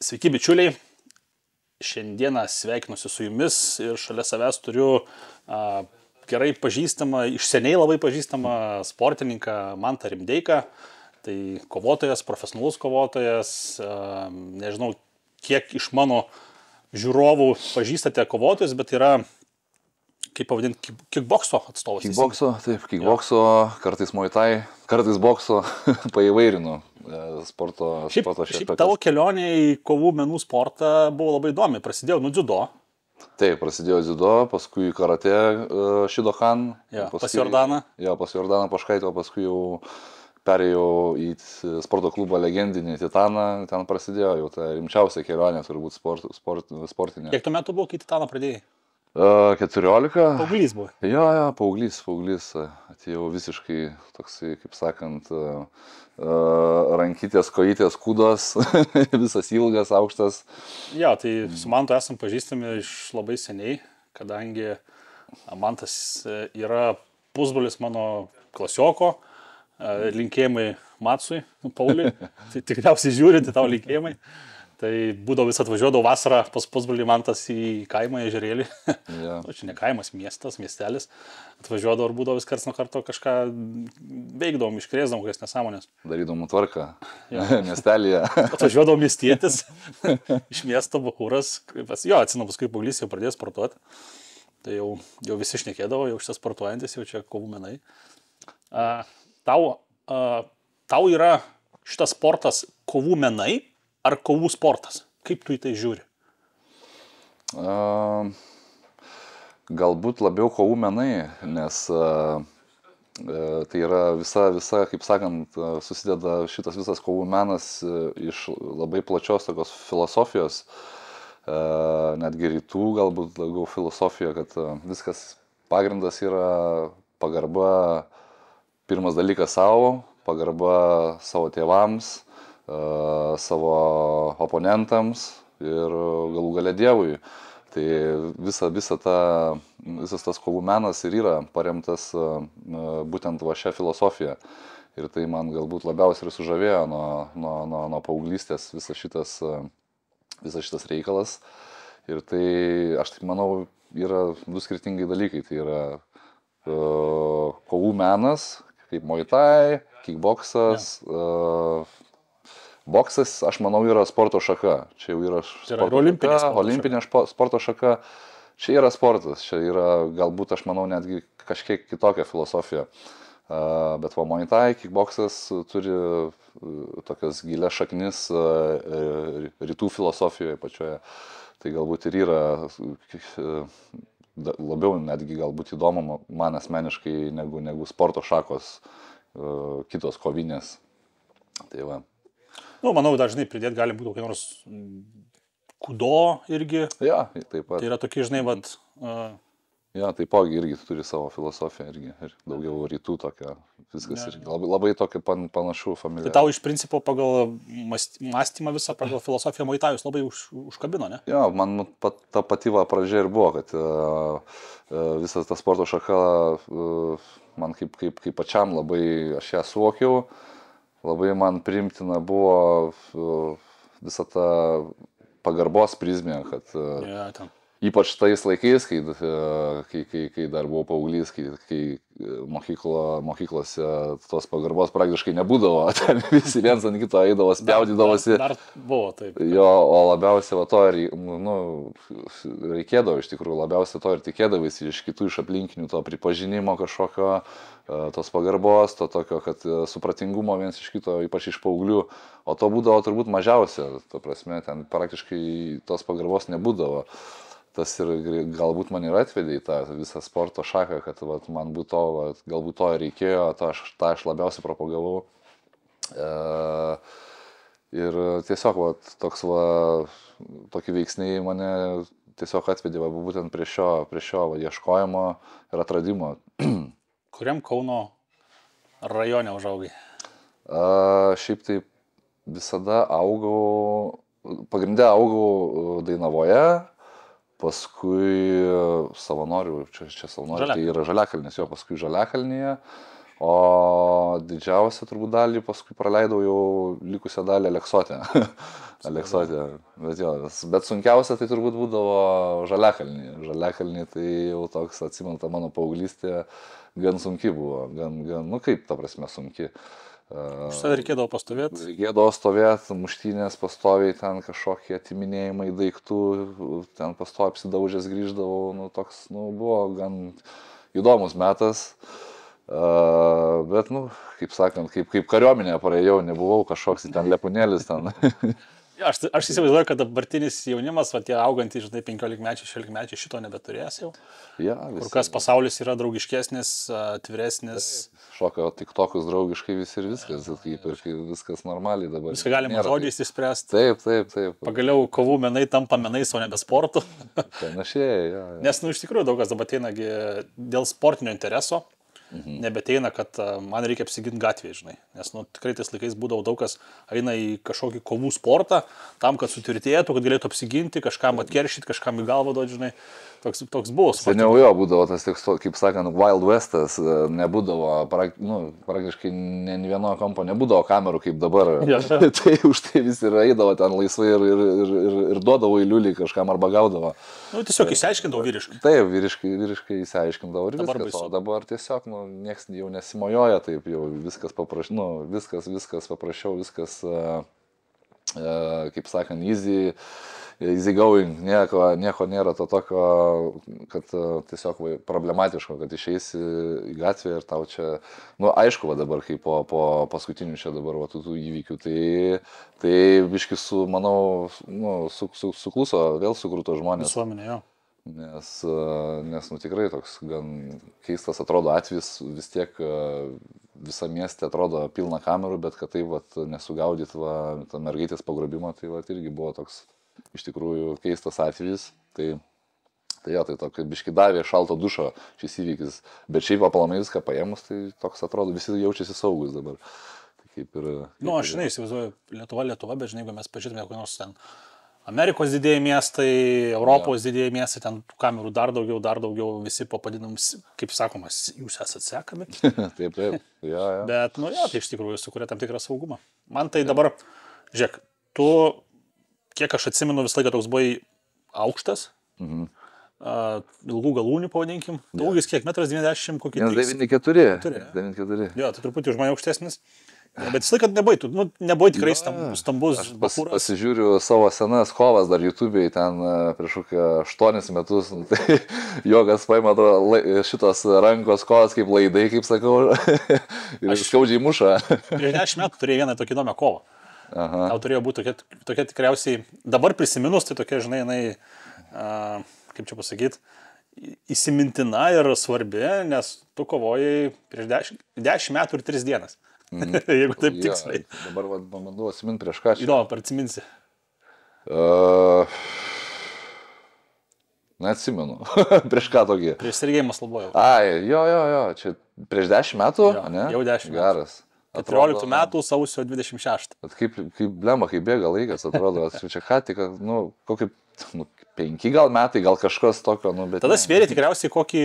Sveiki bičiuliai, šiandieną sveikinuosi su jumis ir šalia savęs turiu gerai pažįstamą, iš seniai labai pažįstamą sportininką Mantą Rimdeiką. Tai kovotojas, profesionalus kovotojas, nežinau kiek iš mano žiūrovų pažįstate kovotojus, bet yra, kaip pavadinti, kickbokso atstovas. Kickbokso, taip, kickbokso, kartais muay-thai, kartais bokso, paįvairinu sporto Šiaip tavo kelionė į kovų menų sportą buvo labai įdomi, prasidėjo nuo dziudo. Taip, prasidėjo dziudo, paskui karate Shidokan. Pas Jordaną. Jo, pas Jordaną Paškaitį, o paskui jau perėjau į sporto klubą legendinį Titaną, ten prasidėjo jau ta rimčiausia kelionė, turbūt sportinė. Kiek tu metų buvo, kai Titaną pradėjai? 14. Paauglys buvo. Jo, paauglys. Atėjau visiškai toksai, kaip sakant, rankytės, kojytės, kūdos, visas ilgas, aukštas. Jo, tai su Mantu esam pažįstami iš labai seniai, kadangi Mantas yra pusbrolis mano klasioko, linkėjimai Matsui, Pauliui, tai tikriausiai žiūrinti tavo linkėjimai. Tai būdavo vis atvažiuodavo vasarą pas pusbrolį Mantas į kaimą, ežerėlį. Yeah. Čia ne kaimas, miestelis. Atvažiuodavo ir būdavo vis karts nuo karto kažką veikdavom, iškrėsdavom kokias nesąmonės. Darydavom tvarką miestelėje. Atvažiuodavo miestietis iš miesto Bahūras. Jo, atsimenu, paskui paauglys jau pradėjo sportuoti. Tai jau visi šnekėdavo, jau šitas sportuojantis, jau čia kovų menai. Tau yra šitas sportas kovų menai ar kovų sportas? Kaip tu į tai žiūri? Galbūt labiau kovų menai, nes tai yra visa, kaip sakant, susideda šitas visas kovų menas iš labai plačios tokios filosofijos, netgi rytų galbūt daugiau filosofija, kad viskas pagrindas yra pagarba, pirmas dalykas savo, pagarba savo tėvams, savo oponentams ir galų gale Dievui. Tai visas tas kovų menas ir yra paremtas būtent va šią filosofiją. Ir tai man galbūt labiausiai ir sužavėjo nuo paauglystės visas šitas reikalas. Ir tai, aš taip manau, yra du skirtingai dalykai. Tai yra kovų menas, kaip Muay Thai, kickboksas. Boksas, aš manau, yra sporto šaka. Čia jau yra olimpinė sporto šaka. Čia yra sportas. Čia yra, galbūt, aš manau, netgi kažkiek kitokia filosofija. Bet va, Muay Thai, kickboksas turi tokias gilias šaknis rytų filosofijoje pačioje. Tai galbūt ir yra labiau netgi galbūt įdomu man asmeniškai negu sporto šakos kitos kovinės. Tai va. Manau, dažnai pridėti gali būti kokia nors kudo irgi. Ja, taip pat. Tai yra tokie, žinai, Ja, taipogi irgi turi savo filosofiją irgi. Ir daugiau rytų tokia. Viskas irgi labai tokia panašu familija. Tai tau iš principo pagal mąstymą visą, pagal filosofiją Muay Thajus labai užkabino, ne? Ja, man ta pati pradžia ir buvo, kad visas ta sporto šaka man kaip pačiam labai aš ją suvokiau. Labai man priimtina buvo visa ta pagarbos prizmė, kad ypač tais laikais, kai dar buvau paauglys, kai mokyklose tos pagarbos praktiškai nebūdavo, ten visi viens ant kito eidavo, spjaudydavosi. Dar buvo, taip. Jo, o labiausiai to reikėdavo iš tikrųjų, labiausiai to ir tikėdavosi iš kitų, iš aplinkinių, to pripažinimo kažkokio, tos pagarbos, to tokio, kad supratingumo viens iš kito, ypač iš paauglių, o to būdavo turbūt mažiausia, to prasme, ten praktiškai tos pagarbos nebūdavo. Tas ir galbūt man ir atvedė į tą visą sporto šaką, kad man galbūt to reikėjo, tą aš labiausiai propagavau. Ir tiesiog tokie veiksniai mane tiesiog atvedė būtent prie šio ieškojimo ir atradimo. Kuriam Kauno rajone užaugai? Šiaip tai visada pagrinde augau Dainavoje. Paskui savanorių, čia savanorių, tai yra Žaliakalnis, paskui Žaliakalnyje, O didžiausią turbūt dalį paskui praleidau jau likusią dalį Aleksotę. Aleksotė. Bet sunkiausia tai turbūt būdavo Žaliakalnį. Žaliakalnį tai jau toks, atsimenu, ta mano paauglystė gan sunki buvo. Gan, nu kaip, ta prasme, sunki. Už tai reikėdavo pastovėti? Reikėdavo stovėti, muštynės pastoviai, ten kažkokie atiminėjimai daiktų, ten pastoviai apsidaužęs grįždavau. Nu, toks, nu, buvo gan įdomus metas. Bet, nu, kaip sakant, kaip kariuomenė praėjau, nebuvau kažkoks ten lepunėlis ten. Ja, aš įsivaizduoju, kad dabartinis jaunimas, va tie augantys, žinai, 15-mečiai, 16-mečiai šito nebeturės jau. Ja, kur kas pasaulis yra draugiškesnis, atviresnis. Šokio tik tokius draugiškai visi ir viskas, kaip ir viskas normaliai dabar. Viską galima žodžiais įspręsti. Taip. Pagaliau kovų menai tampa menais, o nebe sportu. Panašiai, ja. Nes, nu, iš tikrųjų daug kas dabar ateinagi dėl sportinio intereso. Nebeteina, kad man reikia apsiginti gatvėje, žinai. Nes, nu, tikrai tais laikais būdavo daug kas eina į kažkokį kovų sportą, tam, kad sutvirtėtų, kad galėtų apsiginti, kažkam atkeršyti, kažkam į galvą duoti, žinai. Toks buvo. Seniau jo būdavo tas, kaip sakant, Wild Westas, nebūdavo, praktiškai ne vieno kampo nebūdavo kamerų kaip dabar. Ja. Tai už tai visi ir eidavo ten laisvai ir duodavo į liulį kažkam arba gaudavo. Nu, tiesiog įsiaiškindavo vyriškai. Taip, vyriškai įsiaiškindavo ir viskas. O dabar tiesiog, nu, nieks jau nesimojoja, taip jau viskas paprasčiau, nu, viskas paprasčiau, viskas, kaip sakant, easy going, nieko nėra to tokio, kad tiesiog problematiško, kad išeisi į gatvę ir tau čia, nu aišku, va dabar, kai po paskutinių čia dabar va, tų įvykių, tai biški manau, nu, sukluso, vėl sukrūto žmonės. Visuomenė, jo. Nes nu, tikrai toks gan keistas atrodo atvejis, vis tiek visą miestą atrodo pilna kamerų, bet kad tai vat, nesugaudyt tą mergaitės pagrobimą, tai vat, irgi buvo toks iš tikrųjų keistas atvejis. Tai tokio biški davė šalto dušo šis įvykis, bet šiaip aplamai viską paėmus, tai toks atrodo, visi jaučiasi saugus dabar. Tai kaip ir... Nu, aš žinai, įsivaizduoju, Lietuva, bet žinai, jeigu mes pažiūrėtume kokį nors ten Amerikos didėjai miestai, Europos didėjai miestai, ten kamerų dar daugiau, visi papadinams, kaip sakoma, jūs esate sekami. Taip, ja. Bet, nu, ja, tai iš tikrųjų sukuria tam tikrą saugumą. Man tai dabar, žiūrėk, tu, kiek aš atsimenu, visą laiką toks buvai aukštas, ilgų galūnių pavadinkim, ūgis kiek, 1,90 m, kokį? 1,94. Jo, tai truputį už mane aukštesnis. Bet visą laiką nebuvai tikrai stambus. Aš pasižiūriu savo senas kovas dar YouTube'ai ten prieš kokį 8 metus, tai jogas paima šitos rankos kovas kaip laidai, kaip sakau, ir skaudžiai muša. Prieš 10 metų turėjai vieną tokį įdomią kovą. Tau turėjo būti tokia tikriausiai, dabar prisiminus, tai tokia, žinai, jinai, kaip čia pasakyti, įsimintina ir svarbi, nes tu kovojai prieš 10 metų ir 3 dienas. Jeigu taip tiksliai. Dabar bandau atsiminti prieš ką čia. Įdomu, ar atsiminsi? Neatsimenu. Prieš ką tokį? Prieš Sergejų Maslobojevą. Ai, jo, čia prieš 10 metų, jo, ne? Jau 10 metų. Geras. 14 metų sausio 26. Kaip blemba, kaip bėga laikas, atrodo, čia ką tik, nu, kokį, 5 gal metai, gal kažkas tokio, nu, bet... Tada svėrė tikriausiai kokį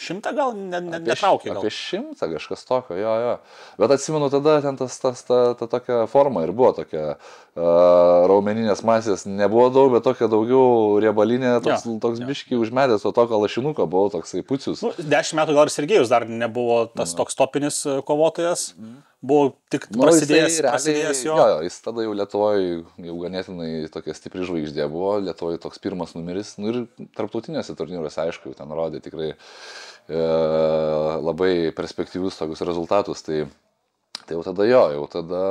100 gal, netraukė gal. Apie 100 kažkas tokio, jo. Bet atsimenu, tada ten ta tokia forma ir buvo tokia raumeninės masės, nebuvo daug, bet tokia daugiau riebalinė, toks biški užmetęs, o tokio lašinuko buvo toksai pucius. 10 metų gal ir Sergejus dar nebuvo tas toks topinis kovotojas, buvo tik prasidėjęs jo. Jo, jis tada jau Lietuvoje jau ganėtinai tokia stipri žvaigždė buvo, Lietuvoje toks pirmas numeris, nu ir tarptautinėse turnyruose, aišku, ten rodė tikrai labai perspektyvius tokius rezultatus, tai jau tada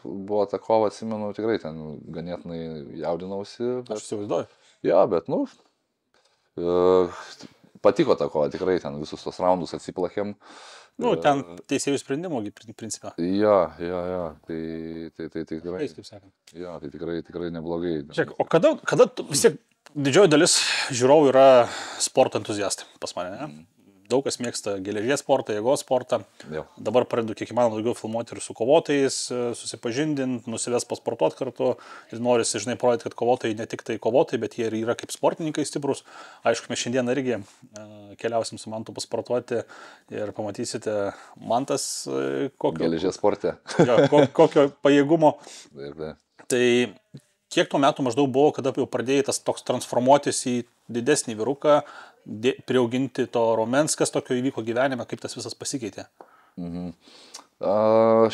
buvo ta kova, atsimenu, tikrai ten ganėtinai jaudinausi. Aš įsivaizduoju. Jo, bet, patiko ta kova, tikrai ten visus tos raundus atsiplakėm. Ten teisėjų sprendimų, principą. Jo, tai tikrai. Kaip sakant. Jo, tai tikrai neblogai. Žiūrėk, o kada vis tiek didžioji dalis žiūrovų yra sporto entuziastai pas mane, ne? daug kas mėgsta geležies sportą, jėgos sportą. Jau. Dabar pradedu kiek įmanoma daugiau filmuoti ir su kovotojais, susipažindinti, nusives pasportuoti kartu. Ir norisi, žinai, parodyti, kad kovotojai ne tik tai kovotojai, bet jie ir yra kaip sportininkai stiprus. Aišku, mes šiandien irgi keliausim su Mantu pasportuoti ir pamatysite Mantas kokio... Geležies sporte. Jo, kokio pajėgumo. Taip. Tai kiek tuo metu maždaug buvo, kada jau pradėjai tas toks transformuotis į didesnį vyruką, priauginti to raumens, kas tokio įvyko gyvenime, kaip tas visas pasikeitė?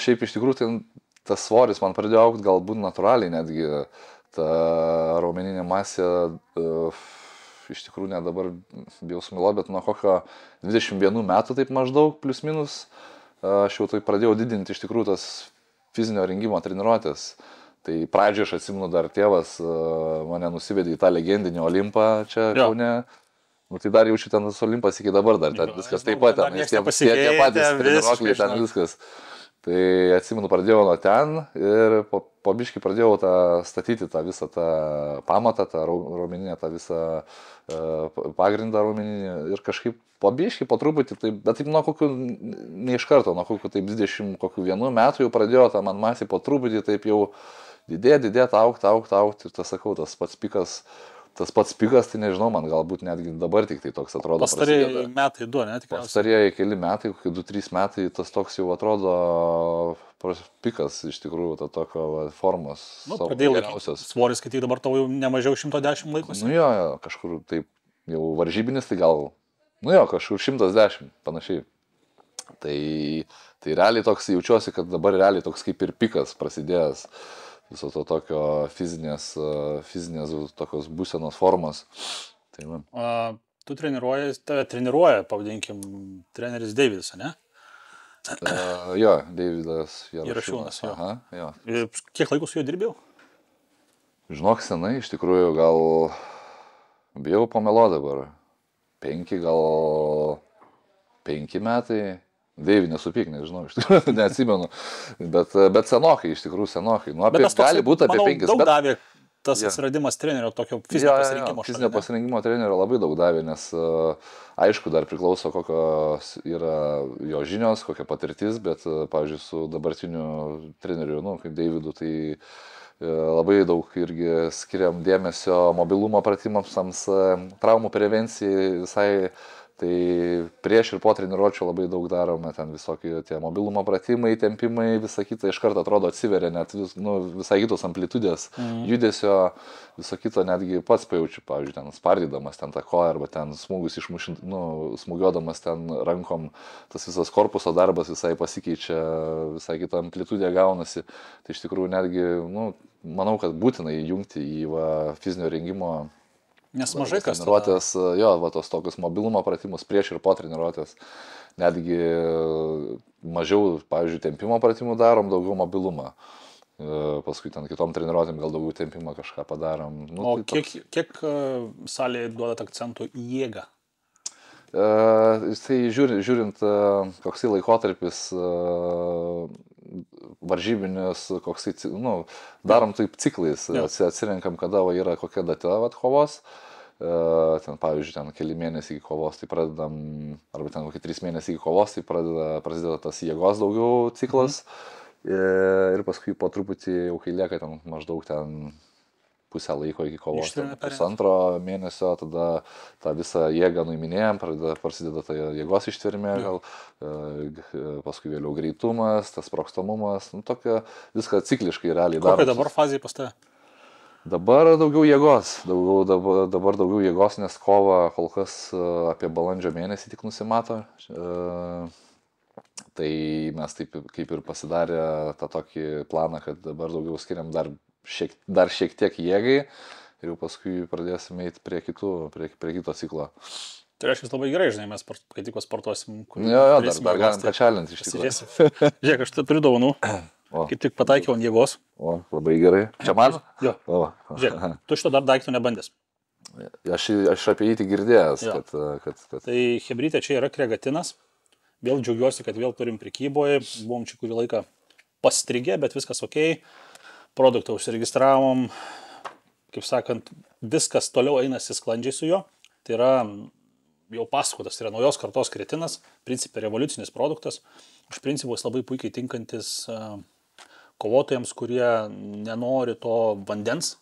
Šiaip iš tikrųjų tas svoris man pradėjo augti galbūt natūraliai, netgi ta raumeninė masė iš tikrųjų net dabar bijau sumiluoti, bet nuo kokio 21 metų taip maždaug, plius minus, aš jau tai pradėjau didinti iš tikrųjų tas fizinio rengimo treniruotės. Tai pradžioje aš atsimenu, dar tėvas mane nusivedė į tą legendinį Olimpą čia Kaune. Nu, tai dar jaučiu ten tas Olimpas iki dabar, dar ten viskas taip pat, ten tie patys treniruokliai, ten viskas. Tai atsimenu, pradėjau nuo ten ir po biškį pradėjau statyti tą visą tą pamatą, tą raumeninę, tą visą pagrindą raumeninį ir kažkaip po biškį, po truputį, bet taip nuo kokių, ne iš karto, nuo kokių taip 21 metų jau pradėjo tą man masį po truputį taip jau didėt, augt ir tas sakau, tas pats pikas, tai nežinau, man galbūt netgi dabar tik tai toks atrodo. Pastarieji metai du, ne? Pastarieji keli metai, kokie 2-3 metai, tas toks jau atrodo pikas iš tikrųjų, ta tokio formos. Pradėjai laikytis. Svoris, kai tik dabar tavo jau nemažiau 110 laikosi. Nu jo, kažkur taip jau varžybinis, tai gal, kažkur 110 panašiai. Tai realiai toks jaučiuosi, kad dabar realiai toks kaip ir pikas prasidėjęs. Viso to tokio fizinės tokios būsenos formos. Tai, tu tave treniruoja, pavadinkim, treneris Deividas, ne? Jo, Deividas Jarašiūnas. Aha, jo. Kiek laiko su juo dirbėjau? Žinok, senai, iš tikrųjų, gal bijau pameluoti dabar. 5 metai. Deivi, nesupyk, nežinau, iš tikrųjų, neatsimenu, bet senokai, iš tikrųjų senokai. Nu, bet tas gali būti apie 5. Daug davė tas atsiradimas trenerio, tokio fizinio pasirinkimo. Fizinio pasirinkimo trenerio labai daug davė, nes aišku, dar priklauso, kokios yra jo žinios, kokia patirtis, bet, pavyzdžiui, su dabartiniu treneriu, kaip Deividu, tai labai daug irgi skiriam dėmesio mobilumo pratimams, traumų prevencijai visai. Tai prieš ir po treniruočių labai daug darome, ten visokie tie mobilumo pratimai, tempimai, visa kita iš karto atrodo atsiveria, net visai kitos amplitudės judesio, viso kito netgi pats pajaučiu, pavyzdžiui, ten spardydamas ten tą koją arba ten smūgus smūgiuodamas ten rankom, tas visas korpuso darbas visai pasikeičia, visai kita amplitudė gaunasi. Tai iš tikrųjų netgi, manau, kad būtina įjungti į fizinio rengimo. Nes mažai kas treniruotės, tos tokius mobilumo pratimus prieš ir po treniruotės. Netgi mažiau, pavyzdžiui, tempimo pratimų darom, daugiau mobilumą. Paskui ten kitom treniruotėm gal daugiau tempimo kažką padarom. O tai kiek salėje duodat akcentų į jėgą? Tai žiūrint, koksai laikotarpis varžybinis, koksai, darom taip ciklais, atsirenkam, kada yra kokia data kovos, ten pavyzdžiui, ten keli mėnesiai iki kovos, tai pradedam, arba ten kokie 3 mėnesiai iki kovos, tai prasideda tas jėgos daugiau ciklas, ir paskui po truputį jau kai lieka ten maždaug ten pusę laiko iki kovos, pusantro mėnesio, tada tą visą jėgą nuiminėjom, prasideda ta jėgos ištvermė, paskui vėliau greitumas, tas sprogstamumas, tokia viską cikliškai realiai daro. Kokia dabar fazė pas tave? Dabar daugiau jėgos, dabar daugiau jėgos, nes kova kol kas apie balandžio mėnesį tik nusimato. Tai mes taip kaip ir pasidarė tą tokį planą, kad dabar daugiau skiriam dar šiek tiek jėgai ir jau paskui pradėsime eiti prie kito ciklo. Tai reiškia labai gerai, žinai, mes kai tik sportuosim. Dar galim pačalinti iš tikrųjų. Žiūrėk, aš turiu dovanų, kaip tik pataikiau ant jėgos. O, labai gerai. Čia man? Jo. Žiūrėk, tu šito dar daiktų nebandęs. Aš apie jį tik girdėjęs. Tai hebrytė čia yra kregatinas. Vėl džiaugiuosi, kad vėl turim prekyboje. Buvom čia kurį laiką pastrigę, bet viskas okei. Produktą užsiregistravom, kaip sakant, viskas toliau einasi sklandžiai su juo. Tai yra jau pasakotas, tai yra naujos kartos kretinas, principė revoliucinis produktas, iš principo jis labai puikiai tinkantis kovotojams, kurie nenori to vandens,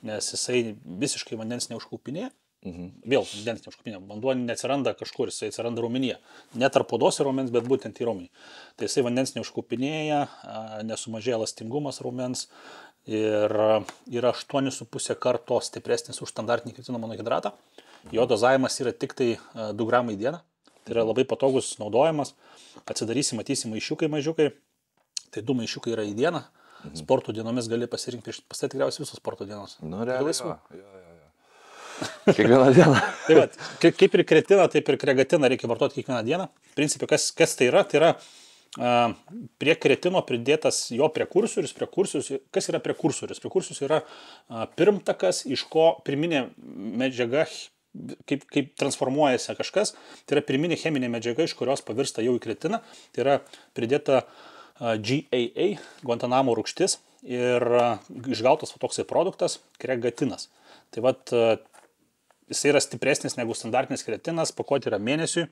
nes jisai visiškai vandens neužkaupinėja. Vėl vandens neužkaupinėja, vanduo neatsiranda kažkur, jisai atsiranda raumenyje. Ne tarp odos ir raumens, bet būtent į raumenį. Tai jisai vandens neužkaupinėja, nesumažėja elastingumas raumens ir yra 8,5 karto stipresnis už standartinį kretino monohidratą. Jo dozavimas yra tik tai 2 gramai į dieną. Tai yra labai patogus naudojimas. Atsidarysi, matysi maišiukai mažiukai. Tai 2 maišiukai yra į dieną. Sporto dienomis gali pasirinkti, pas tai tikriausiai visos sporto dienos. Nu, realiai. Kiekvieną dieną. Tai va, kaip ir kretiną, taip ir kregatiną reikia vartoti kiekvieną dieną. Principai, kas tai yra? Tai yra prie kretino pridėtas jo prekursorius. Kas yra prekursorius? Prekursorius yra pirmtakas, iš ko pirminė medžiaga, kaip transformuojasi kažkas. Tai yra pirminė cheminė medžiaga, iš kurios pavirsta jau į kretiną. Tai yra pridėta GAA, Guantanamo rūgštis ir išgautas toksai produktas, kregatinas. Tai vat, jis yra stipresnis negu standartinis kretinas, pakuoti yra mėnesiui.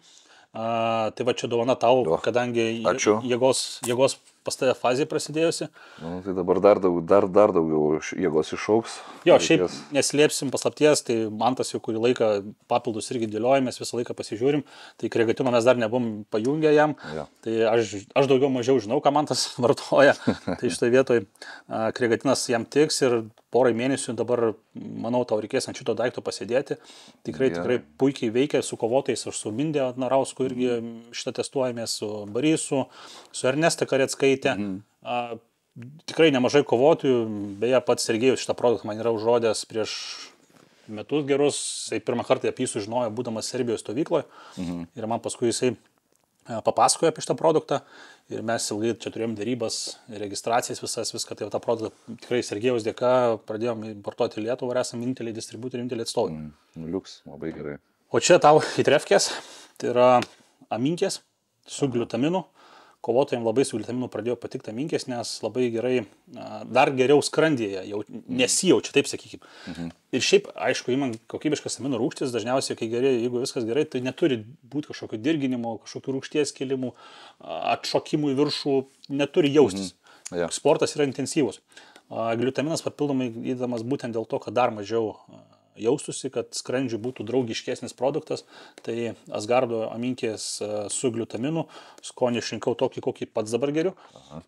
Tai va čia dovana tau, kadangi jėgos pas tave fazė prasidėjusi. Nu, tai dabar dar daugiau jėgos išauks. Jo, šiaip neslėpsim paslapties, tai Mantas jau kurį laiką papildus irgi dėliojamės, visą laiką pasižiūrim. Tai kregatino mes dar nebuvom pajungę jam. Ja. Tai aš daugiau mažiau žinau, ką Mantas vartoja. Tai šitoje vietoje kregatinas jam tiks ir porai mėnesių dabar, manau, tau reikės ant šito daikto pasėdėti. Tikrai puikiai veikia su kovotojais, aš su Mindė Narausku irgi šitą testuojamės, su Barisu, su Ernesta Kareckaitė. Tikrai nemažai kovotojų, beje, pats Sergejus šitą produktą man yra užrodęs prieš metus gerus, jisai pirmą kartą apie jį sužinojo, būdamas Serbijos stovykloje ir man paskui jisai papasakojo apie šitą produktą ir mes ilgai čia turėjom dėrybas, registracijas viską, tai tą produktą tikrai Sergejaus dėka pradėjom importuoti į Lietuvą ir esame vieninteliai distributoriai, vieninteliai atstovai. Liuks, labai gerai. O čia tau hitrefkės, tai yra aminkės su gliutaminu. Kovotojams labai su gliutaminu pradėjo patikti aminkės, nes labai gerai, dar geriau skrandyje, jau nesijaučia, taip sakykime. Ir šiaip, aišku, įman kokybiškas aminų rūgštis, dažniausiai, jeigu viskas gerai, tai neturi būti kažkokio dirginimo, kažkokių rūgšties kilimų, atšokimų į viršų, neturi jaustis. Sportas yra intensyvus. Gliutaminas papildomai įdamas būtent dėl to, kad dar mažiau jaustusi, kad skrandžiui būtų draugiškesnis produktas, tai Asgardo aminkės su gliutaminu, skonį išrinkau tokį, kokį pats dabar geriu,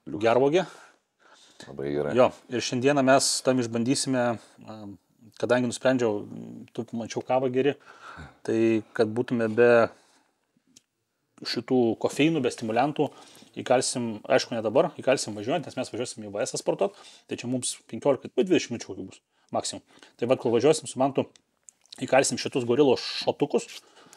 gervogė. Labai gerai. Jo, ir šiandieną mes tam išbandysime, kadangi nusprendžiau, tu mačiau kavą geri, tai kad būtume be šitų kofeinų, be stimuliantų, įkalsim, aišku ne dabar, įkalsim važiuojant, nes mes važiuosim į VS sportuot, tai čia mums 15-20 minučių bus. Maksimum. Tai vad, kol važiuosim su Mantu, įkalsim šitus gorilo šotukus.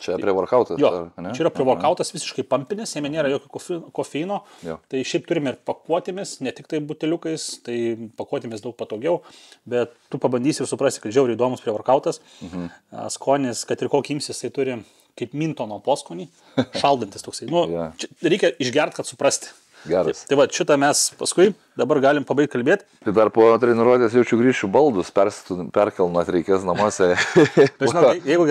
Čia pre-workoutas? Jo, čia yra pre-workoutas visiškai pampinės, jame nėra jokio kofeino. Jo. Tai šiaip turime ir pakuotėmis, ne tik tai buteliukais, tai pakuotėmis daug patogiau, bet tu pabandysi ir suprasi, kad žiauriai įdomus pre-workoutas. Skonis, kad ir kokį imsis, tai turi kaip mintono poskonį, šaldantis toksai. Nu, reikia išgert, kad suprasti. Geras. Tai va, šitą mes paskui dabar galim pabaigti kalbėti. Tai dar po treniruotės jaučiu grįšiu baldus, perkelnat reikės namuose. Jeigu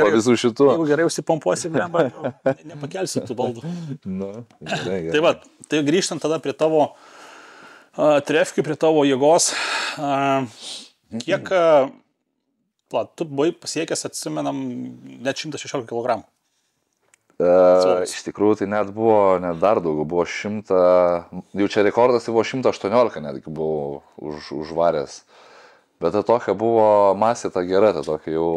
gerai užsipompuosi, nepakelsi tų baldų. Gerai. Tai va, tai grįžtant tada prie tavo trefkių, prie tavo jėgos. Kiek, tu buvai pasiekęs, atsimenam, net 116 kg. Iš tikrųjų tai net dar daugiau, buvo 100, jau čia rekordas tai buvo 118 netgi buvau užvaręs, bet ta tokia buvo masė ta gera, ta tokia jau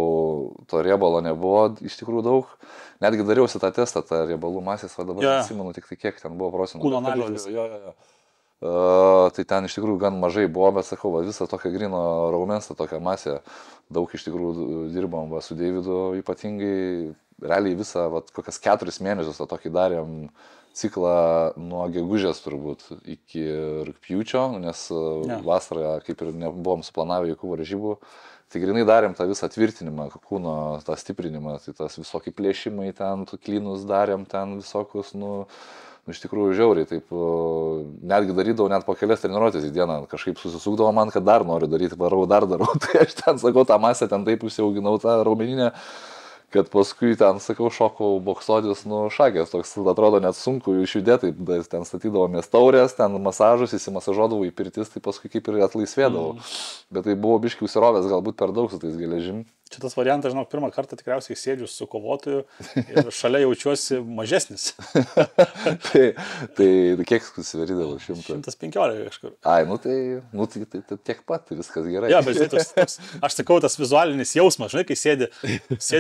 to riebalo nebuvo iš tikrųjų daug, netgi dariausi tą testą, tą riebalų masės, o dabar atsimenu tik tai kiek ten buvo procentų. Kūno analizės. Tai ten iš tikrųjų gan mažai buvo, bet sakau, visą tokią grino raumens, tokią masę, daug iš tikrųjų dirbom su Deividu ypatingai. Realiai visą, kokias 4 mėnesius tokį darėm ciklą nuo gegužės turbūt iki rugpjūčio, nes vasarą kaip ir nebuvom suplanavę jokių varžybų. Tai grinai darėm tą visą tvirtinimą, kūno tą stiprinimą, tai tas visokie plėšimai ten, klynus darėm ten visokius, iš tikrųjų žiauriai, taip netgi darydavau net po kelias treniruotės į dieną, kažkaip susisukdavo man, kad dar noriu daryti, darau. Tai aš ten sakau, tą masę ten taip užsiauginau, tą raumeninę, kad paskui ten, sakau, šokau boksodis, šakės, toks atrodo net sunku išjudėti, ten statydavomės taurės, ten masažus, įsimasažuodavau į pirtis, tai paskui kaip ir atlaisvėdavau. Bet tai buvo biškiai užsirovęs, galbūt per daug su tais geležim. Šitas variantas, žinau, pirmą kartą tikriausiai sėdžiu su kovotoju ir šalia jaučiuosi mažesnis. tai kiek susivarydavau? 115 kažkur. Ai, tai tiek pat, viskas gerai. Ja, bet žinai, aš sakau, tas vizualinis jausmas, žinai, kai sėdi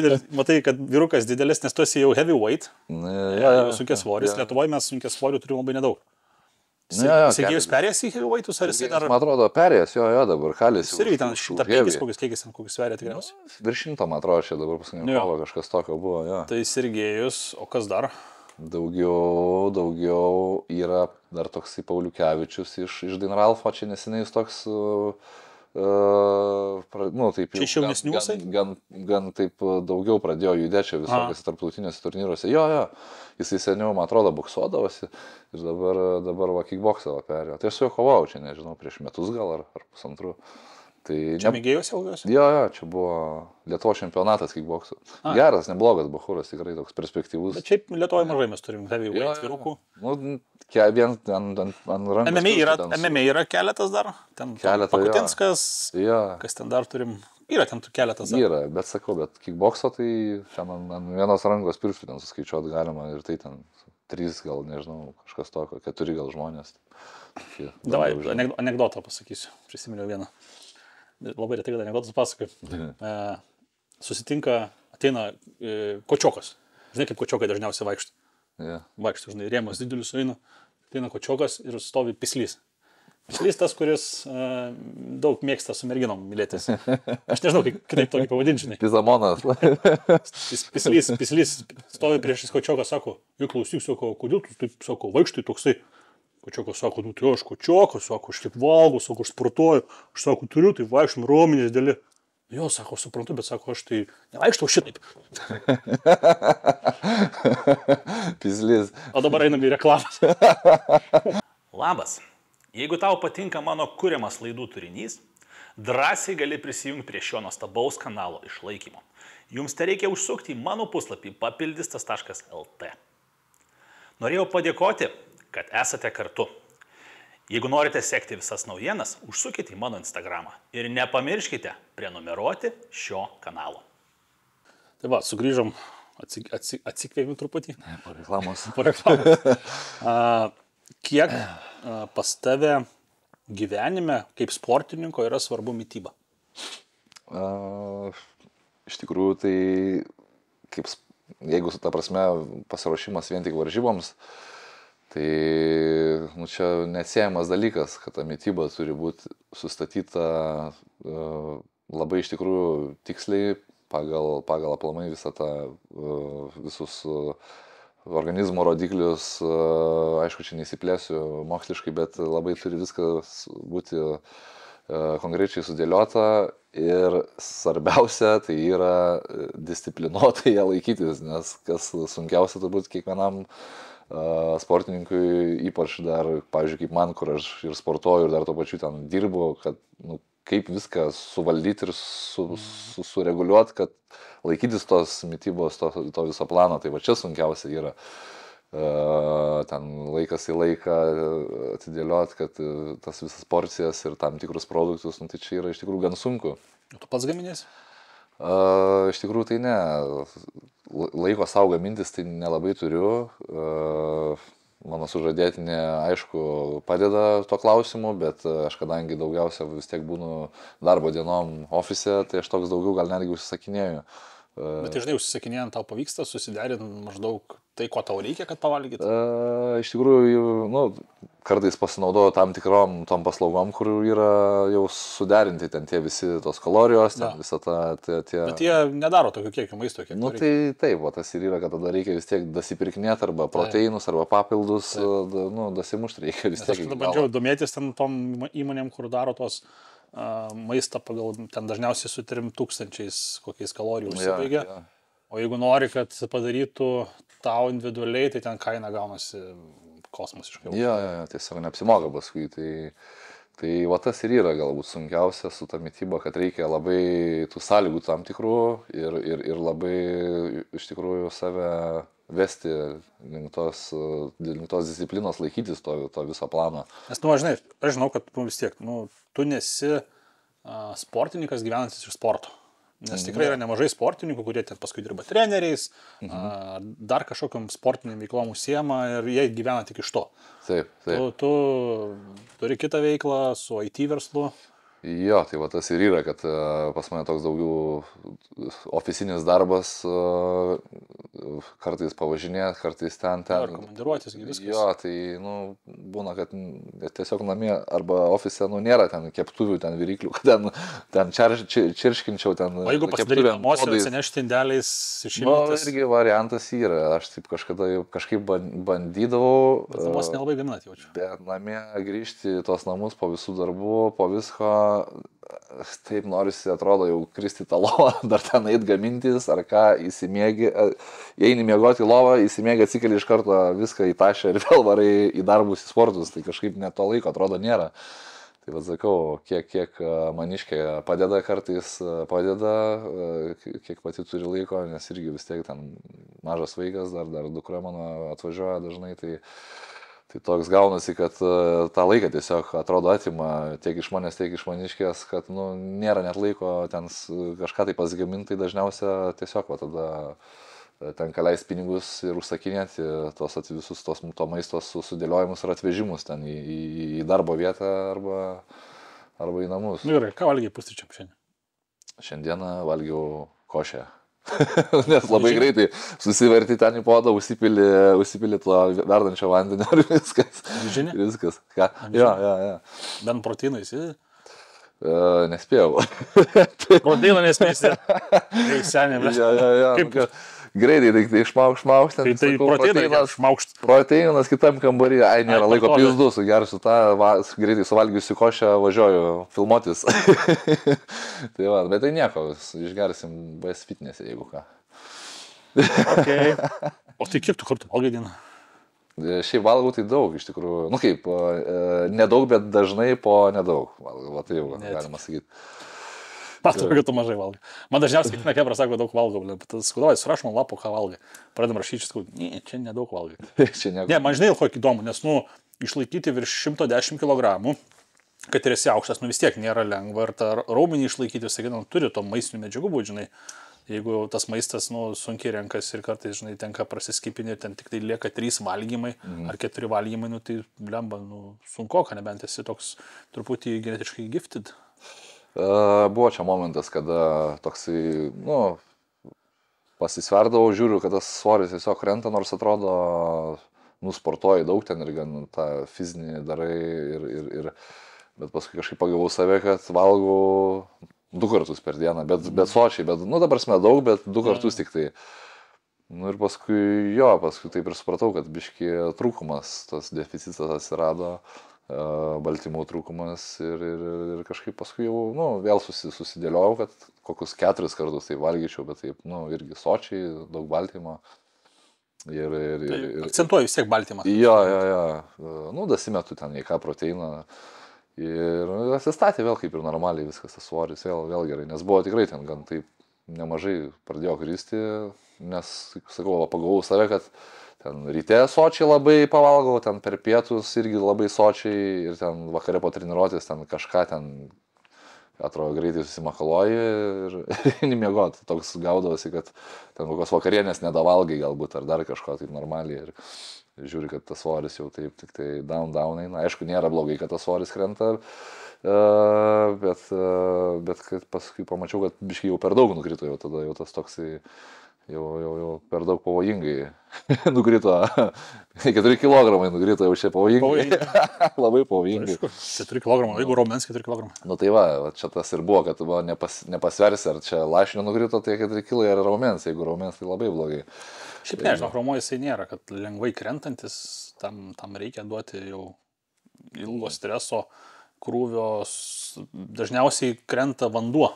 ir matai, kad vyrukas didelis, nes tu esi jau heavyweight, sunkias svoris. Lietuvoje mes sunkias svorių turime labai nedaug. Sergejus perėjęs į heavyweightus, ar jisai dar... Man atrodo, perėjęs, jo, dabar kalis. Jis irgi ten 105 kokius sveria tikriausiai. Virš 100, man atrodo, čia dabar paskutinį kovą kažkas tokio buvo, jo. Tai Sergejus, o kas dar? Daugiau yra dar toksai Pauliukevičius iš Dainralfo, čia neseniai jis toks... taip jau gan taip daugiau pradėjo judėti čia visokiose tarptautinėse turnyruose. Jo, jisai seniau, man atrodo, boksuodavosi ir dabar va kickboksą perėjo. Tai aš su juo kovau, čia nežinau, prieš metus gal ar pusantrų. Tai čia mėgėjusi ilgiausiai? Jo, čia buvo Lietuvos čempionatas kickboksų. Geras, neblogas bachuras, tikrai toks perspektyvus. Bet šiaip Lietuvoje mažai mes turim heavyweight vyrukų. Vien ant rankos. MMA yra keletas dar. Ten Pakutinskas, kas ten dar turim. Yra ten keletas dar. Yra, bet sakau, bet kickbokso tai ten ant vienos rankos pirštų ten suskaičiuoti galima ir tai ten 3 gal, nežinau, kažkas tokio, 4 gal žmonės. Davai, anekdotą pasakysiu, prisiminiau vieną. Labai retai, kad anekdotas pasakoju. Susitinka, ateina kočiokas. Žinai, kaip kočiokai dažniausiai vaikšto. Vaikšto, žinai, rėmas didelius eina. Ateina kočiokas ir stovi pislys. Pislys tas, kuris daug mėgsta su merginom mylėtis. Aš nežinau, kaip kitaip tokį pavadinti, žinai. Pizamonas. Pislys stovi prieš kočioką, sako, jau klausyk, sako, kodėl tu taip, sako, vaikštai toksai. Kočiokas sako, tai aš kočiokas, sako, aš taip valgau, sako, aš sportuoju, aš sako, turiu, tai vaikštum raumenys dėlį. Jo, sako, suprantu, bet sako, aš tai nevaikštau šitaip. Pislys. O dabar einam į reklamas. Labas. Jeigu tau patinka mano kuriamas laidų turinys, drąsiai gali prisijungti prie šio nuostabaus kanalo išlaikymo. Jums tereikia užsukti į mano puslapį papildistas.lt. Norėjau padėkoti, kad esate kartu. Jeigu norite sekti visas naujienas, užsukite į mano Instagramą ir nepamirškite prenumeruoti šio kanalo. Tai va, sugrįžom, atsikvėmim truputį. Po reklamos. Kiek pas tave gyvenime kaip sportininko yra svarbu mityba? Iš tikrųjų, tai jeigu ta prasme pasiruošimas vien tik varžyboms, tai čia neatsiejamas dalykas, kad ta mityba turi būti sustatyta labai iš tikrųjų tiksliai pagal aplamai visus organizmo rodiklius. Aišku, čia neįsiplėsiu moksliškai, bet labai turi viskas būti konkrečiai sudėliota ir svarbiausia tai yra disciplinuotai ją laikytis, nes kas sunkiausia turbūt kiekvienam sportininkui, ypač dar, pavyzdžiui, kaip man, kur aš ir sportuoju ir dar to pačiu ten dirbu, kad kaip viską suvaldyti ir sureguliuoti, kad laikytis tos mitybos, to viso plano. Tai va čia sunkiausia yra ten laikas į laiką atidėlioti, kad tas visas porcijas ir tam tikrus produktus, tai čia yra iš tikrųjų gan sunku. O tu pats gaminės? Iš tikrųjų tai ne. Laiko savo gamintis tai nelabai turiu. Mano sužadėtinė, aišku, padeda to klausimu, bet aš kadangi daugiausia vis tiek būnu darbo dienom ofise, tai aš toks daugiau gal netgi užsisakinėju. Bet žinai, užsisakinėjant tau pavyksta susiderinti maždaug tai, ko tau reikia, kad pavalgyti? Iš tikrųjų, kartais pasinaudoju tam tikrom tom paslaugom, kur yra jau suderinti ten tie visi tos kalorijos, ten visą tą... Bet jie nedaro tokio kiekio maisto, kiek reikia. Tai taip, tas ir yra, kad tada reikia vis tiek dasipirkinėti arba proteinus, arba papildus, dasimušti reikia vis tiek. Aš tada bandžiau domėtis ten tom įmonėm, kur daro tos maistą pagal, ten dažniausiai su 3000 kokiais kalorijų užsibaigia. O jeigu nori, kad padarytų tau individualiai, tai ten kaina gaunasi kosmosiškai. Tiesiog neapsimoka paskui. Tai va tas ir yra galbūt sunkiausia su ta mityba, kad reikia labai tų sąlygų tam tikrų ir labai iš tikrųjų save vesti link tos disciplinos, laikytis to viso plano. Nes, žinai, aš žinau, kad vis tiek, tu nesi sportininkas gyvenantis iš sporto. Nes tikrai yra nemažai sportininkų, kurie ten paskui dirba treneriais, dar kažkokiam sportiniam veiklom užsiema ir jie gyvena tik iš to. Taip. Tu turi kitą veiklą su IT verslu. Jo, tai va tas ir yra, kad pas mane toks daugiau oficinis darbas, kartais pavažinėt, kartais ten. Ar komandiruotis, viskas. Jo, tai, būna, kad tiesiog namie arba ofise, nėra ten keptuvių, ten viryklių, kad ten čirškinčiau, ten. O jeigu pasidaryti namuose, atsinešti indeliais iš įmonės. Irgi variantas yra, aš taip kažkaip bandydavau. Bet namuose nelabai gaminat jaučiu. Bet namie grįžti į tos namus po visų darbų, po visko. Taip norisi, atrodo, jau kristi tą lovą, dar ten eit gamintis, ar ką, eini miegoti į lovą, įsimiegi, atsikeli iš karto viską į tašę ir vėl varai į darbus, į sportus, tai kažkaip net to laiko, atrodo, nėra. Tai vad sakau, kiek maniškė padeda kartais, kiek pati turi laiko, nes irgi vis tiek ten mažas vaikas, dar dukra mano atvažiuoja dažnai, tai toks gaunasi, kad tą laiką tiesiog atrodo atima tiek iš manęs, tiek iš maniškės, kad nėra net laiko ten kažką tai pasigaminti, tai dažniausia tiesiog tada tenka leisti pinigus ir užsakinėti visus to maisto sudėliojimus ir atvežimus ten į darbo vietą arba į namus. Gerai, ką valgiai pusryčiam šiandien? Šiandieną valgiau košę. Nes labai greitai susiverti ten į podą, užsipili to verdančio vandenio ir viskas. Žinai? Viskas. Ką? Jo. Bent proteinai įsidė? Nespėjau. Proteiną nespėsi. Ei, senė, ble. Jo. Greitai, tai išmaukšt. Tai proteiną išmaukšt. Proteinas kitam kambarį, nėra laiko pizdu, sugersiu tą, greitai suvalgysiu košę, važiuoju filmuotis. Tai va, bet tai nieko, išgersim BS fitness, jeigu ką. Okay. O tai kiek tu kartų valgai dieną? Šiaip valgau tai daug, iš tikrųjų. Nedaug, bet dažnai po nedaug. Va tai jau galima sakyti. Matau, kad tu mažai valgai. Man dažniausiai kiekvieną kebra sako, daug valgau, bet skudovai, suraš man lapo, ką valgai. Pradedam rašyti, ne, čia nedaug valgai. Ne, man žinai, kokį įdomu, nes, išlaikyti virš 110 kg, kad ir esi aukštas, vis tiek nėra lengva, ir tą raumenį išlaikyti, sakydam, turi to maistinių medžiagų būt, žinai. Jeigu tas maistas, sunkiai renkasi ir kartais, žinai, tenka prasiskipinti ir ten tik tai lieka 3 valgymai ar 4 valgymai, tai blemba, sunkoka, nebent esi toks truputį genetiškai gifted. Buvo čia momentas, kada toksai, pasisverdavau, žiūriu, kad tas svoris tiesiog krenta, nors atrodo, sportuoji daug ten ir gan tą fizinį darai, bet paskui kažkaip pagavau save, kad valgau 2 kartus per dieną, bet sočiai, dabar sme daug, bet 2 kartus tik tai. Ir paskui taip ir supratau, kad biški trūkumas, tas deficitas atsirado. Baltymų trūkumas ir kažkaip paskui jau, vėl susidėliojau, kad kokius 4 kartus tai valgyčiau, bet taip, irgi sočiai, daug baltymo. Akcentuoju vis tiek baltymą. Jo. Dasimetu ten į ką proteiną. Ir atsistatė vėl kaip ir normaliai viskas, tas svoris vėl gerai, nes buvo tikrai ten gan taip nemažai pradėjo kristi, nes, sakau, pagavau save, kad ten ryte sočiai labai pavalgau, ten per pietus irgi labai sočiai ir ten vakare po treniruotės ten kažką ten, atrodo, greitai susimakaluoji ir nemiegot. Toks gaudavosi, kad ten kokios vakarienės nedavalgai galbūt ar dar kažko taip normaliai ir žiūri, kad tas svoris jau taip tik tai down eina. Aišku, nėra blogai, kad tas svoris krenta, bet paskui pamačiau, kad biškai jau per daug nukrito, jau tada jau tas toksai jau per daug pavojingai nukrito. 4 kg nukrito jau čia pavojingai. Labai pavojingai. 4 kg, jeigu raumens 4 kg. Tai va, čia tas ir buvo, kad nepasversi, ar čia lašinio nukrito, tai 4 kg yra raumens, jeigu raumens, tai labai blogai. Šiaip nežinau, raumo jisai nėra, kad lengvai krentantis, tam reikia duoti jau ilgo streso, krūvio, dažniausiai krenta vanduo.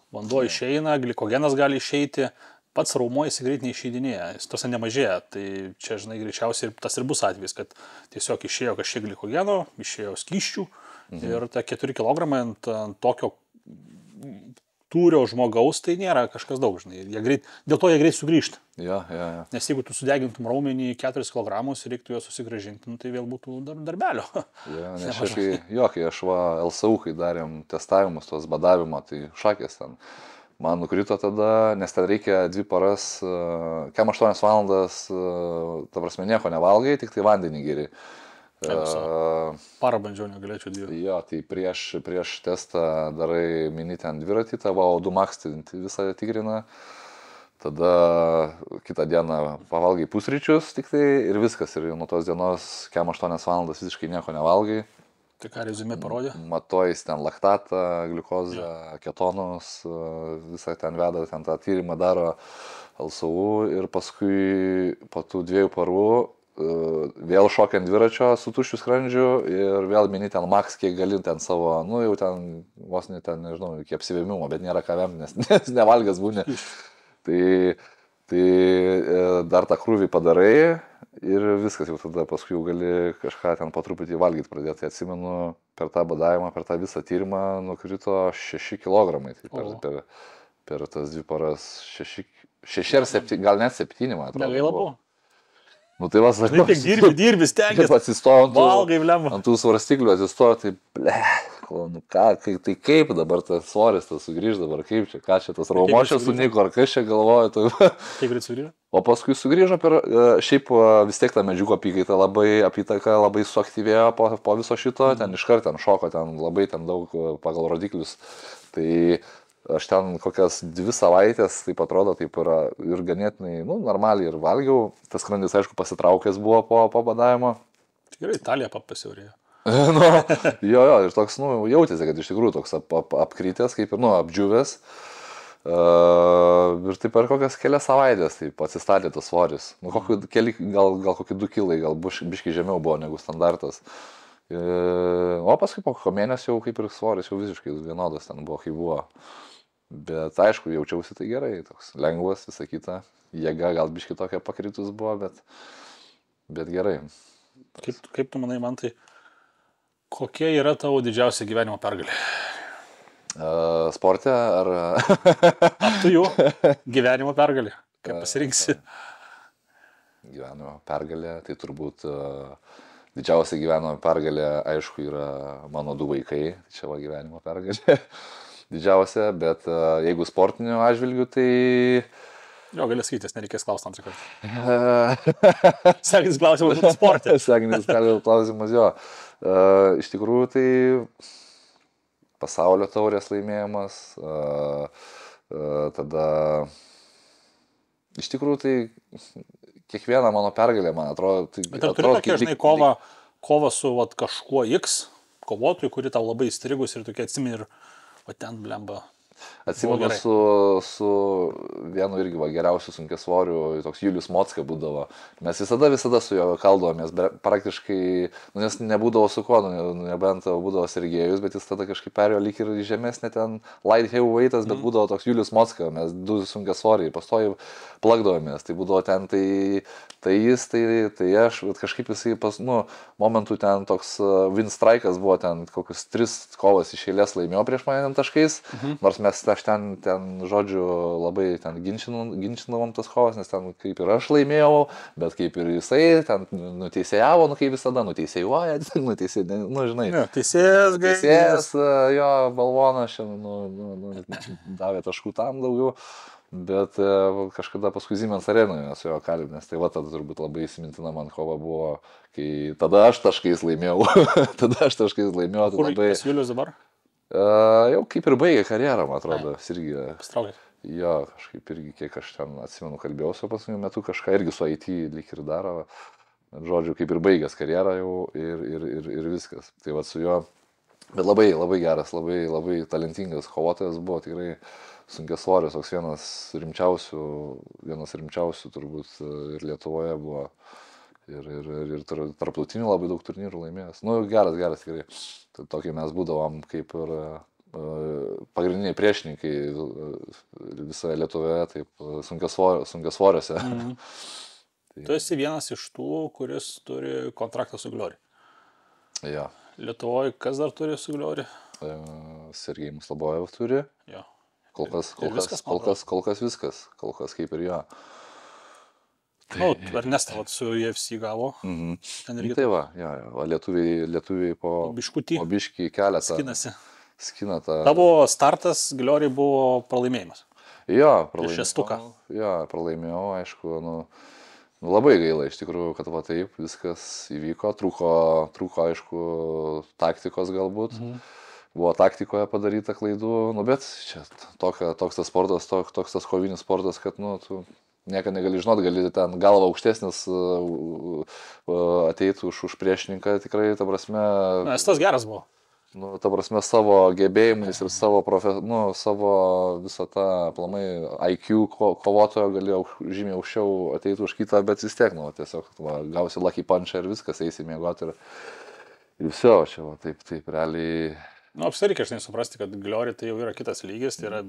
Vanduo išeina, glikogenas gali išeiti, pats raumo jis greit neišeidinėja, jis tose nemažėja, tai čia, žinai, greičiausiai tas ir bus atvejis, kad tiesiog išėjo kažkiek glikogeno, išėjo skysčių Ir ta 4 kg ant tokio tūrio žmogaus tai nėra kažkas daug, žinai. Dėl to jie greit sugrįžta. Ja. Nes jeigu tu sudegintum raumenį 4 kg ir reiktų juos susigrąžinti, tai vėl būtų darbelio. Ja, nes kai aš LSU, kai darėm testavimus tos badavimo, tai šakės ten. Man nukrito tada, nes ten reikia 2 paras, kem 8 valandas, ta prasme, nieko nevalgai, tik tai vandenį geri. Parą bandžiau, negalėčiau 2. Jo, tai prieš testą darai mini ten dviratį, tavo O2 max visą tikrina. Tada kitą dieną pavalgai pusryčius tik tai ir viskas. Ir nuo tos dienos kem 8 valandas visiškai nieko nevalgai. Tai ką rezumė parodė? Matuojasi ten laktatą, gliukozę, ketonus, visą ten veda, ten tą tyrimą daro LSU ir paskui po tų 2 parų vėl šokiant dviračio su tuščiu skrandžiu ir vėl mini ten max, kiek gali ten savo, nu jau ten vos ne ten, nežinau, iki apsivėmimo, bet nėra ką vemti, nes nevalgęs būni. Tai dar tą krūvį padarai ir viskas, jau tada paskui jau gali kažką ten po truputį valgyti pradėti. Tai atsimenu, per tą badavimą, per tą visą tyrimą nukrito 6 kg. Tai per tas 2 paras 6 ar 7, gal net 7, man atrodo. Negaila buvo. Nu tai vas, aš tiek dirbi, stengiasi. Atsistoju valgai, ant tų svarstyklių, atsistoju, tai nu ką, tai kaip dabar tas svoris tas sugrįž dabar, kaip čia, ką čia tas raumošės sunyko, ar kas čia galvoju. Tai... Kaip greit sugrįžo? O paskui sugrįžo per, šiaip vis tiek ta medžiagų apytaka labai suaktyvėjo po viso šito, ten iškart ten šoko, ten labai ten daug pagal rodiklius. Tai aš ten kokias 2 savaitės, taip atrodo, taip yra ir ganėtinai, nu, normaliai ir valgiau. Tas skrandis, aišku, pasitraukęs buvo po badavimo. Tikrai Italija pasiaurėjo. Nu, jo, ir toks, nu, jautėsi, kad iš tikrųjų toks apkrytęs, kaip ir, nu, apdžiūvęs. Ir taip per kokias kelias savaitės, taip atsistatė tas svoris. Nu, gal kokie 2 kilai, gal biškai žemiau buvo negu standartas. O paskui po kokio mėnesio jau kaip ir svoris jau visiškai vienodas ten buvo, kaip buvo. Bet aišku, jaučiausi tai gerai, toks lengvas, visą kitą. Jėga gal biškai tokia pakritus buvo, bet gerai. Kaip tu manai, man tai, kokia yra tavo didžiausia gyvenimo pergalė? Sporte ar... Tu jų gyvenimo pergalė, kaip pasirinksi? Gyvenimo pergalė, tai turbūt didžiausia gyvenimo pergalė, aišku, yra mano 2 vaikai, tai čia va gyvenimo pergalė. Didžiausia, bet jeigu sportiniu atžvilgiu, tai... Jo, galės skaitis, nereikės klausti antrą kartą. Sekinis klausimas sporte. Sekinis klausimas, jo. Iš tikrųjų, tai pasaulio taurės laimėjimas, tada... Iš tikrųjų, tai kiekviena mano pergalė, man atrodo... Bet ar turi tokia, žinai, kova su kažkuo X, kovotojų, kuri tau labai įstrigus ir tokia atsimeni ir... O ten blemba. Atsimenu su vienu irgi geriausiu sunkiasvoriu, toks Julius Mocka būdavo. Mes visada su juo kaldavomės, praktiškai, nes nebūdavo su kuo, nebent būdavo Sergejus, bet jis tada kažkaip perėjo lyg ir žemesnė ten light heavyweightas, bet būdavo toks Julius Mocka, mes 2 sunkiasvoriai, pastoji plakdavomės, tai būdavo ten, tai jis, tai aš, bet kažkaip jisai momentų ten toks win strike'as buvo, ten kokius 3 kovas iš eilės laimėjo prieš mane taškais, nors aš ten, žodžiu, labai ten ginčinavom tas kovas, nes ten kaip ir aš laimėjau, bet kaip ir jisai ten nuteisėjavo, kaip visada nuteisėjuoja, žinai. Ne, teisėjas, jo, balvonas, davė taškų tam daugiau. Bet kažkada paskui Siemens arenoje su jo kalbinės, tai va tada turbūt labai įsimintina man kova buvo, kai tada aš taškais laimėjau. Kur pas Julius dabar? Jau kaip ir baigė karjerą, man atrodo, irgi. Pastraukė. Jo, kažkaip irgi, kiek aš ten atsimenu, kalbėjausi paskutiniu metu kažką irgi su IT lyg ir daro. Žodžiu, kaip ir baigęs karjerą jau ir viskas. Tai va su juo, bet labai geras, labai talentingas kovotojas buvo, tikrai sunkiasvoris, toks vienas rimčiausių turbūt ir Lietuvoje buvo. Ir tarptautinių labai daug turnyrų laimėjęs. Nu, geras, tikrai. Tai tokie mes būdavom kaip ir pagrindiniai priešininkai visoje Lietuvoje, taip sunkiasvoriuose. Tu esi vienas iš tų, kuris turi kontraktą su Glory. Jo. Lietuvoje kas dar turi su Gliori? Sergejus Muslabojevas turi. Jo. Kol kas viskas. Kol kas kaip ir jo. Nu, Ernestą su UFC gavo. Ten irgi. Tai va, jo. O lietuviai po biškį keletą. Skina tą. Tavo startas Gliori buvo pralaimėjimas. Jo, prieš Šestuką. Jo, pralaimėjau, aišku, labai gaila iš tikrųjų, kad va taip viskas įvyko, trūko aišku, taktikos galbūt, buvo taktikoje padaryta klaidų, bet čia toks tas sportas, toks tas kovinis sportas, kad, tu niekada negali žinot, gali ten galva aukštesnis ateitų už priešininką, tikrai, ta prasme. Nes tas geras buvo. Ta prasme, savo gebėjimais ir savo visą tą aplamai IQ kovotojo galėjo žymiai aukščiau ateiti už kitą, bet vis tiek, tiesiog gausi lucky punch ir viskas, eisi miegoti ir viso, čia taip realiai. Apskritai reikia suprasti, kad Gliori tai jau yra kitas lygis, tai yra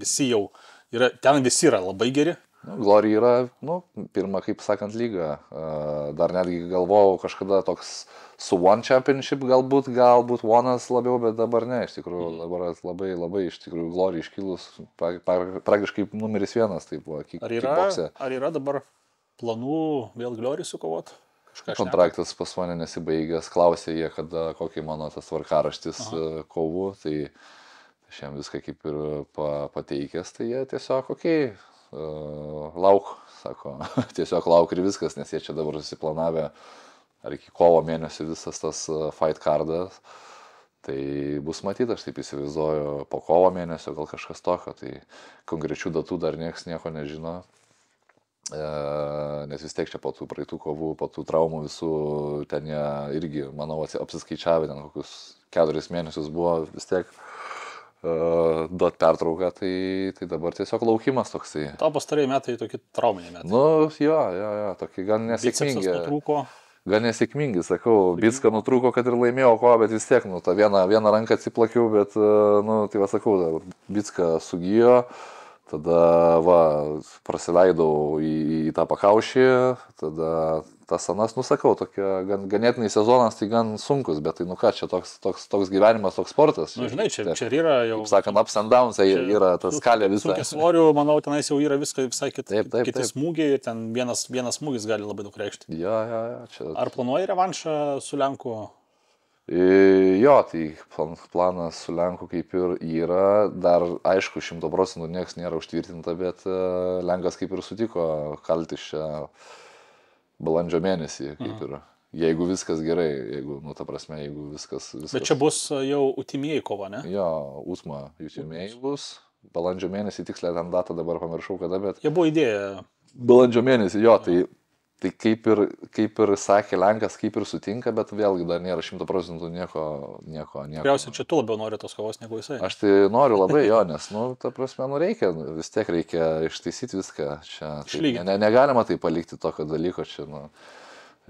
ten visi yra labai geri. Gliori yra, pirma, kaip sakant, lyga. Dar netgi galvojau kažkada toks su One Championship galbūt One'as labiau, bet dabar ne, iš tikrųjų, dabar labai iš tikrųjų Gliori iškilus, praktiškai numeris 1, tai buvo kickboxe. Ar yra dabar planų vėl Gliori sukovoti? Kontraktas pas mane nesibaigęs, klausė jie, kokį mano tas tvarkaraštis kovų, tai aš jam viską kaip ir pateikęs, tai jie tiesiog, lauk, sako, tiesiog lauk ir viskas, nes jie čia dabar susiplanavę, ar iki kovo mėnesio visas tas fight cardas, tai bus matyti, aš taip įsivaizduoju, po kovo mėnesio gal kažkas tokio, tai konkrečių datų dar nieko nežino. Nes vis tiek čia po tų praeitų kovų, po tų traumų visų, ten jie irgi, manau, apsiskaičiavę, ten kokius 4 mėnesius buvo vis tiek duot pertrauką, tai dabar tiesiog laukimas toksai. Tau pastarėjai metai tokie trauminiai metai. Jo, tokie gan nesėkmingi. Bicepsas nutrūko. Gan nesėkmingi, sakau, Bicką nutrūko, kad ir laimėjau kovą, bet vis tiek, tą vieną ranką atsiplakiau, bet, tai va sakau, Bicką sugijo. Tada, prasileidau į tą pakaušį, tada tas anas, sakau, tokia ganėtinai sezonas, tai gan sunkus, bet tai, čia toks gyvenimas, toks sportas. Žinai, čia yra jau... Kaip sakant, ups and downs, yra ta skalė visą. Sunkiasvorių, manau, tenais jau yra visai kiti smūgiai, ten vienas smūgis gali labai daug reikšti. Jo, čia... Ar planuoji revanšą su Lenku? Jo, tai planas su Lenku kaip ir yra, dar aišku, 100% nieks nėra užtvirtinta, bet Lenkas kaip ir sutiko kaltis čia balandžio mėnesį, kaip ir, jeigu viskas gerai, jeigu viskas... Bet čia bus jau utimieji kova, ne? Jo, UTMA utimieji bus, balandžio mėnesį, tiksliai ten datą dabar pamiršau kada, bet... Jie buvo idėja. Balandžio mėnesį, jo, tai kaip ir sakė Lenkas, kaip ir sutinka, bet vėlgi dar nėra 100% nieko. Tikriausiai čia tu labiau nori tos kovos negu jisai. Aš tai noriu labai jo, nes, ta prasme, reikia, vis tiek reikia ištaisyti viską. Čia negalima tai palikti tokio dalyko, čia,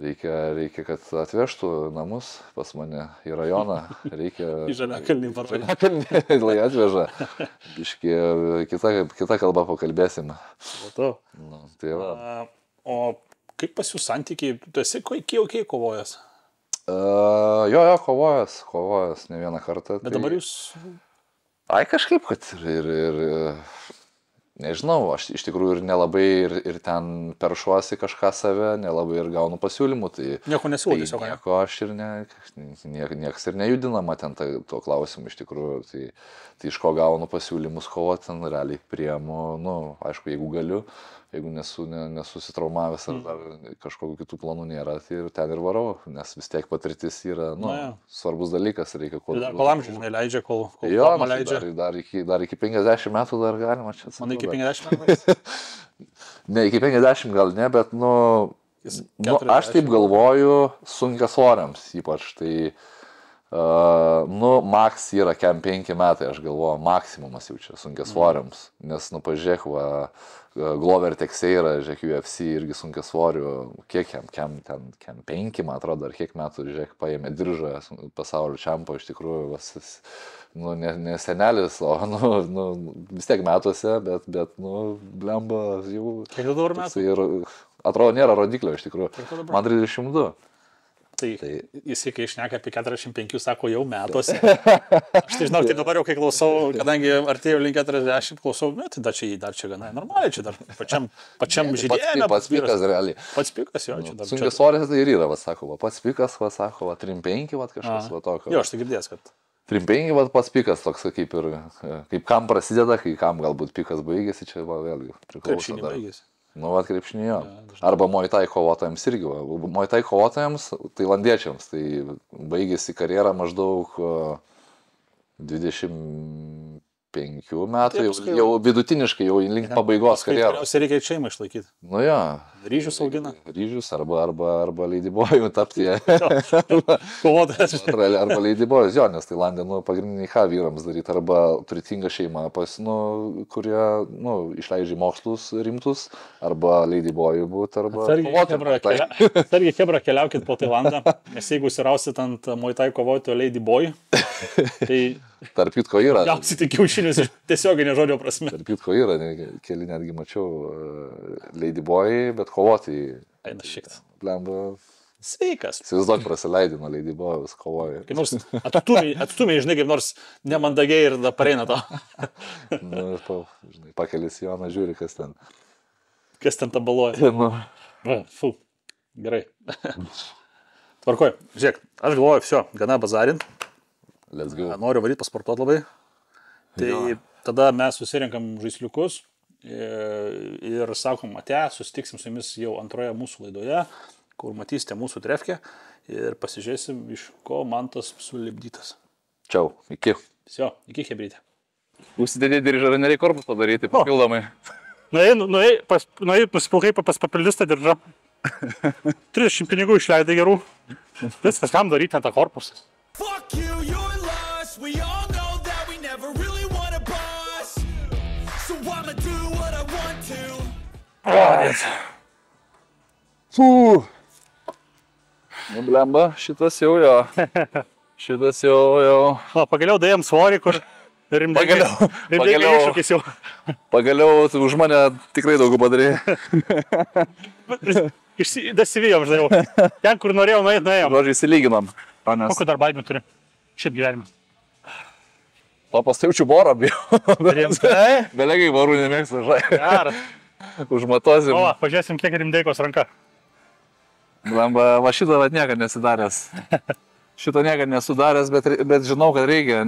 reikia, kad atvežtų namus pas mane į rajoną, reikia... Į Žaliakalnį parvažiuoti. Žaliakalnį, lai atveža. Biškį, kitą kalbą pakalbėsim. Tai va. O kaip pas jų santykiai? Tu esi kiek kovojęs? Jo, kovojęs ne vieną kartą. Bet dabar jūs... Kažkaip, kad ir nežinau, aš iš tikrųjų ir nelabai ir ten peršuosi kažką save, nelabai ir gaunu pasiūlymų. Nieko nesiūlau tiesiog. Nieko aš ir nieks ir nejudinama ten tuo klausimu iš tikrųjų. Tai iš ko gaunu pasiūlymus kovoti, ten realiai priemu, aišku, jeigu galiu. Jeigu nesusitraumavęs ar dar kažkokių kitų planų nėra, tai ir ten ir varau, nes vis tiek patirtis yra, svarbus dalykas, reikia kuo... Kol amžius neleidžia, kol forma leidžia. Dar iki 50 metų dar galima čia. Man iki 50 metų? Ne, iki 50 gal ne, bet, aš taip galvoju sunkiasvoriams ypač, tai... Max yra kem 5 metai, aš galvoju, maksimumas jau čia sunkiasvoriams, nes, pažiūrėk, Glover Teixeira, žiūrėk, UFC irgi sunkiasvorių, kiek kem 5, man atrodo, ar kiek metų, žiūrėk, paėmė diržą pasaulio čempo, iš tikrųjų, ne senelis, o, vis tiek metuose, bet, blemba, jau... Kiek dabar metų? Atrodo, nėra rodiklio, iš tikrųjų, man 32. Tai jis, kai išneka apie 45, sako, jau metuose. Aš tai žinau, tai dabar jau, kai klausau, kadangi artėjau link 40, klausau, tai dar čia gana normaliai, čia dar pačiam žydėjime. Pats pikas, realiai. Pats pikas, jo, čia dar. Sunkiai svoris tai ir yra, sako, pats pikas, sako, 3-5, kažkas tokio. Jo, aš tai girdėjęs, kad. 3-5, pats pikas toks, kaip kam prasideda, kai kam galbūt pikas baigėsi, čia vėlgi priklauso. Krepšinį baigėsi. Nu, krepšinio. Arba Muay Thai kovotojams irgi. Muay Thai kovotojams, tailandiečiams, tai baigėsi karjerą maždaug 25 metų, jau vidutiniškai, jau link pabaigos karjeros. Tikriausiai reikia šeimą išlaikyti. Nu jo. Ryžius augina. Ryžius arba leidybojų tapti. Kovotojas. Arba leidybojus, jo, nes Tailandė, pagrindiniai ką vyrams daryti, arba turtinga šeima, kurie, išleidžia mokslus rimtus, arba leidybojų būti, arba Sargi Hebra, keliaukit po Tailandą, nes jeigu įsirausit ant Muay Thai kovotojo leidybojų, tai tarp kitko yra. Gausit kiaušinius iš tiesioginio žodžio prasme. Tarp kitko yra, keli netgi mačiau leidybojai, bet kovotojai. Eina šikt. Blemba. Sveikas. Įsivaizduok, prasileidai nuo leidybojus, kovoja. Kaip nors atstumiai, žinai, kaip nors nemandagiai ir pareina to. Žinai, pakeli sijoną, žiūri, kas ten. Kas ten tabaluoja. Gerai. Tvarkoj. Žiūrėk, aš galvoju, viso, gana bazarint. Noriu varyti pasportuoti labai. Tai tada mes susirinkam žaisliukus ir sakom, susitiksim su jumis jau antroje mūsų laidoje, kur matysite mūsų trefkę ir pasižiūrėsim, iš ko Mantas sulipdytas. Čiau, iki. Visio, iki hebrytė. Užsidėdė diržą, ar nereikia korpus padaryti papildomai. Nusipilkai papildys tą diržą. 30 pinigų išleidai gerų. Viskas, kam daryti tą korpusą. Fuck you, you're lost. We all know that we never really want a boss. So I'ma do what I want to. Blemba, šitas jau jo. Šitas jau. Pagaliau dėjom svorį, kur rimtai iššūkis jau. Pagaliau už mane tikrai daug padarė. Dasivijom, žinai, ten, kur norėjau nuėjti, nuėjom. Žodžiu, įsilyginom. Kokiu dar baimę turi? Šiaip gyvenime. Paprastai jaučiu borą, bijau. Belegai vorų nemėgsta, žai. Geras. Užmatosim. Pažiūrėsim, kiek Rimdeikos ranka. Blemba, va šitą niekad nesidaręs. Šito niekad nesudaręs, bet žinau, kad reikia.